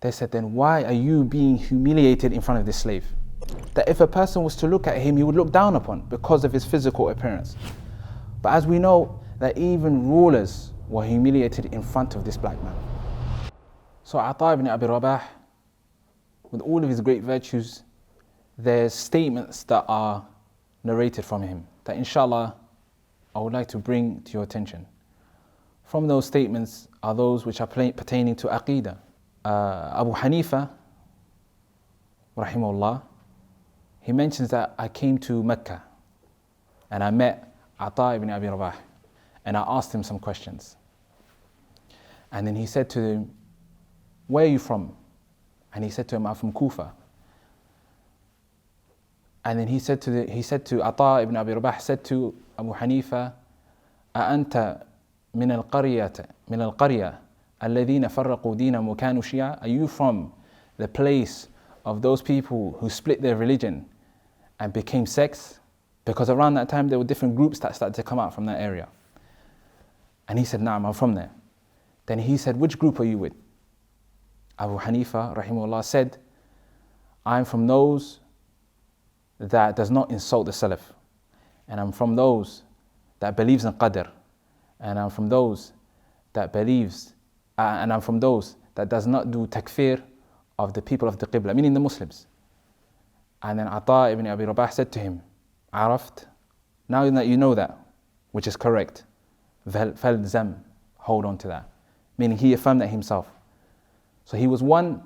They said, then why are you being humiliated in front of this slave? That if a person was to look at him, he would look down upon because of his physical appearance. But as we know, that even rulers were humiliated in front of this black man. So Ata ibn Abi Rabah, with all of his great virtues, there's statements that are narrated from him that inshallah I would like to bring to your attention. From those statements are those which are pertaining to Aqidah. Abu Haneefah, rahimahullah, he mentions that I came to Makkah and I met Ata ibn Abi Rabah and I asked him some questions. And then he said to him, where are you from? And he said to him, I'm from Kufa. And then he said to Ata ibn Abi Rabah, said to Abu Haneefah, أأنت من القرية الذين فرقوا دينهم وكانوا شيعا? Are you from the place of those people who split their religion and became sects? Because around that time there were different groups that started to come out from that area. And he said, Naam, I'm from there. Then he said, which group are you with? Abu Haneefah rahimahullah said, I'm from those that does not insult the Salaf, and I'm from those that believes in Qadr, and I'm from those that believes, and I'm from those that does not do takfir of the people of the Qibla, meaning the Muslims. And then Ata ibn Abi Rabah said to him, Araft, now that you know that, which is correct, falzam, hold on to that. Meaning he affirmed that himself. So he was one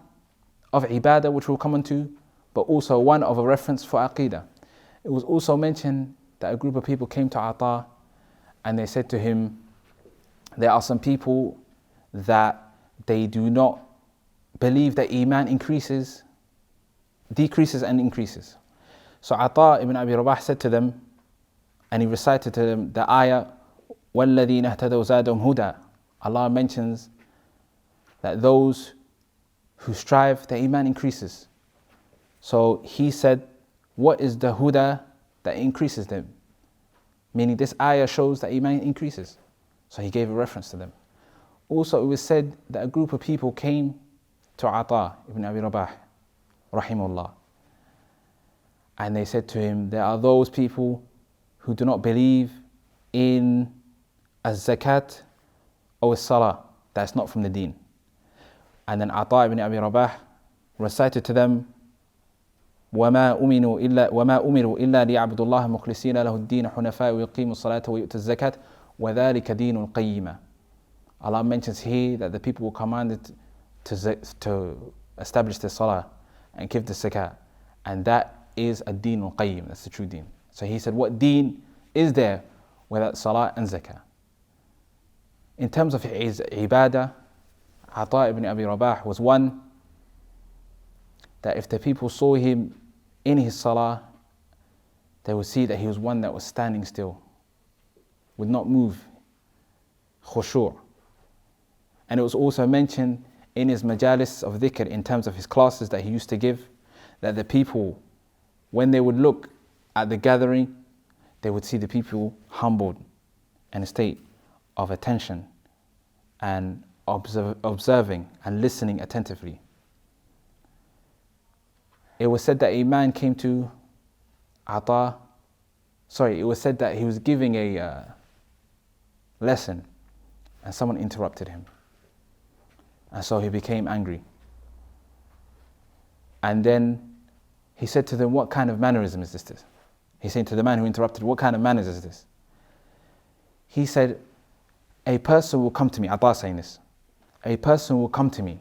of ibadah, which we'll come on to, but also one of a reference for Aqidah. It was also mentioned that a group of people came to Ata and they said to him, there are some people that they do not believe that Iman decreases and increases. So Ata ibn Abi Rabah said to them, and he recited to them the ayah, وَالَّذِينَ اهْتَدَوْا زَادَهُمْ هُدًى. Allah mentions that those who strive, their Iman increases. So he said, what is the huda that increases them? Meaning this ayah shows that Iman increases. So he gave a reference to them. Also it was said that a group of people came to Ata ibn Abi Rabah, rahimahullah. And they said to him, there are those people who do not believe in az-zakat or as-salah. That's not from the deen. And then Ata ibn Abi Rabah recited to them, وما أمروا إلا ليعبدوا الله مخلصين له الدين حنفاء ويقيموا الصلاة ويؤتوا الزكاة وذلك دين القيمة. Allah mentions here that the people were commanded to establish the salah and give the zakat, and that is a deen al-qayyim, that's the true deen. So he said, what deen is there without salah and zakah? In terms of his ibadah, Ata ibn Abi Rabah was one that if the people saw him in his salah, they would see that he was one that was standing still, would not move, khushu'. And it was also mentioned in his majalis of dhikr, in terms of his classes that he used to give, that the people, when they would look at the gathering, they would see the people humbled in a state of attention and observing and listening attentively. It was said that a man came to Ata, it was said that he was giving a lesson and someone interrupted him. And so he became angry. And then he said to them, what kind of mannerism is this? He said to the man who interrupted, what kind of manners is this? He said, a person will come to me, Ata saying this, a person will come to me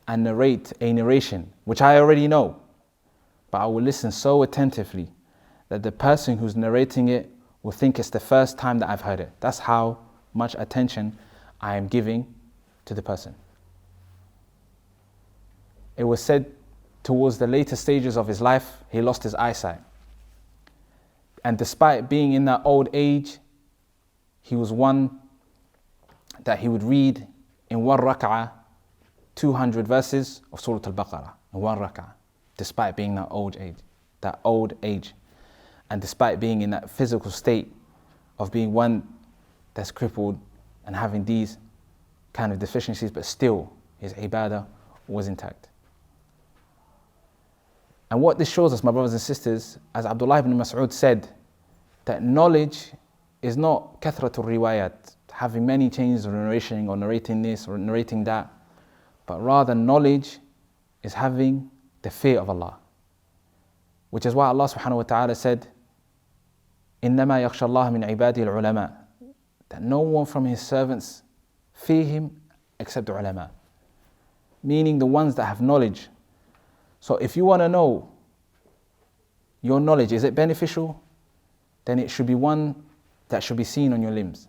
and narrate a narration which I already know, but I will listen so attentively that the person who's narrating it will think it's the first time that I've heard it. That's how much attention I am giving to the person. It was said towards the later stages of his life, he lost his eyesight. And despite being in that old age, he was one that he would read in one rak'ah 200 verses of Surah Al-Baqarah in one rak'ah, despite being that old age, and despite being in that physical state of being one that's crippled and having these kind of deficiencies, but still his ibadah was intact. And what this shows us, my brothers and sisters, as Abdullah ibn Mas'ud said, that knowledge is not kathratul riwayat, having many chains of narration or narrating this or narrating that, but rather knowledge is having the fear of Allah. Which is why Allah subhanahu wa ta'ala said, إِنَّمَا يَخْشَى اللَّهَ مِنْ عِبَادِهِ الْعُلَمَاء, that no one from his servants fear him except the ulama, meaning the ones that have knowledge. So if you want to know your knowledge, is it beneficial? Then it should be one that should be seen on your limbs.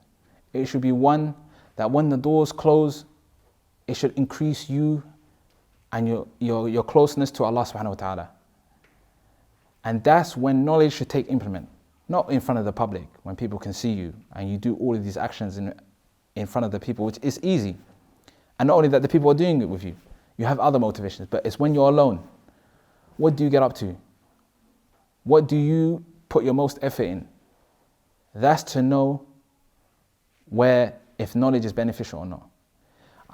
It should be one that when the doors close, it should increase you and your closeness to Allah subhanahu wa ta'ala. And that's when knowledge should take implement. Not in front of the public, when people can see you and you do all of these actions in front of the people, which is easy. And not only that, the people are doing it with you. You have other motivations, but it's when you're alone. What do you get up to? What do you put your most effort in? That's to know where, if knowledge is beneficial or not.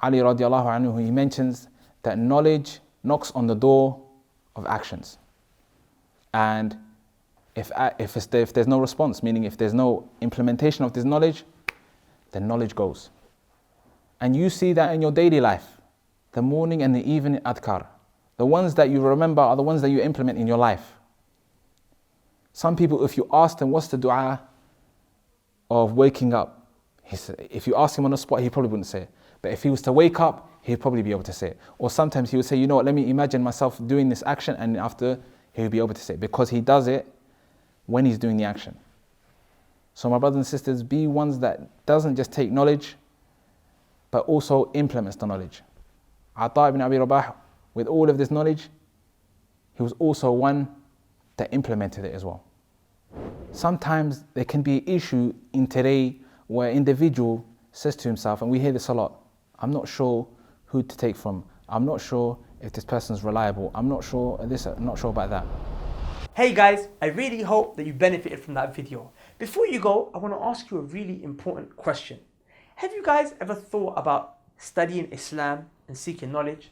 Ali radiallahu anhu, he mentions that knowledge knocks on the door of actions. And if there's no response, meaning if there's no implementation of this knowledge, then knowledge goes. And you see that in your daily life, the morning and the evening adhkar. The ones that you remember are the ones that you implement in your life. Some people, if you ask them what's the dua of waking up, if you ask him on the spot, he probably wouldn't say it. But if he was to wake up, he'd probably be able to say it. Or sometimes he would say, you know what, let me imagine myself doing this action, and after he would be able to say it, because he does it when he's doing the action. So my brothers and sisters, be ones that doesn't just take knowledge, but also implements the knowledge. Ata ibn Abi Rabah, with all of this knowledge, he was also one that implemented it as well. Sometimes there can be an issue in today where an individual says to himself, and we hear this a lot, I'm not sure who to take from, I'm not sure if this person's reliable, I'm not sure this, I'm not sure about that. Hey guys, I really hope that you benefited from that video. Before you go, I want to ask you a really important question. Have you guys ever thought about studying Islam and seeking knowledge?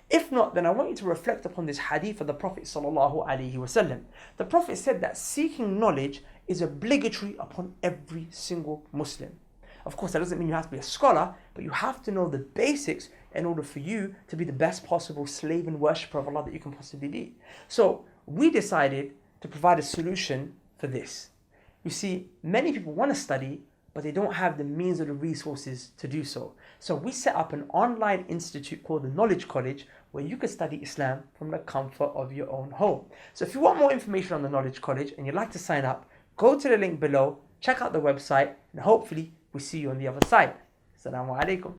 If not, then I want you to reflect upon this hadith of the Prophet ﷺ. The Prophet said that seeking knowledge is obligatory upon every single Muslim. Of course, that doesn't mean you have to be a scholar, but you have to know the basics in order for you to be the best possible slave and worshipper of Allah that you can possibly be. So we decided to provide a solution for this. You see, many people want to study, but they don't have the means or the resources to do so. So we set up an online institute called the Knowledge College, where you can study Islam from the comfort of your own home. So if you want more information on the Knowledge College and you'd like to sign up, go to the link below, check out the website, and hopefully we'll see you on the other side. Assalamu alaikum.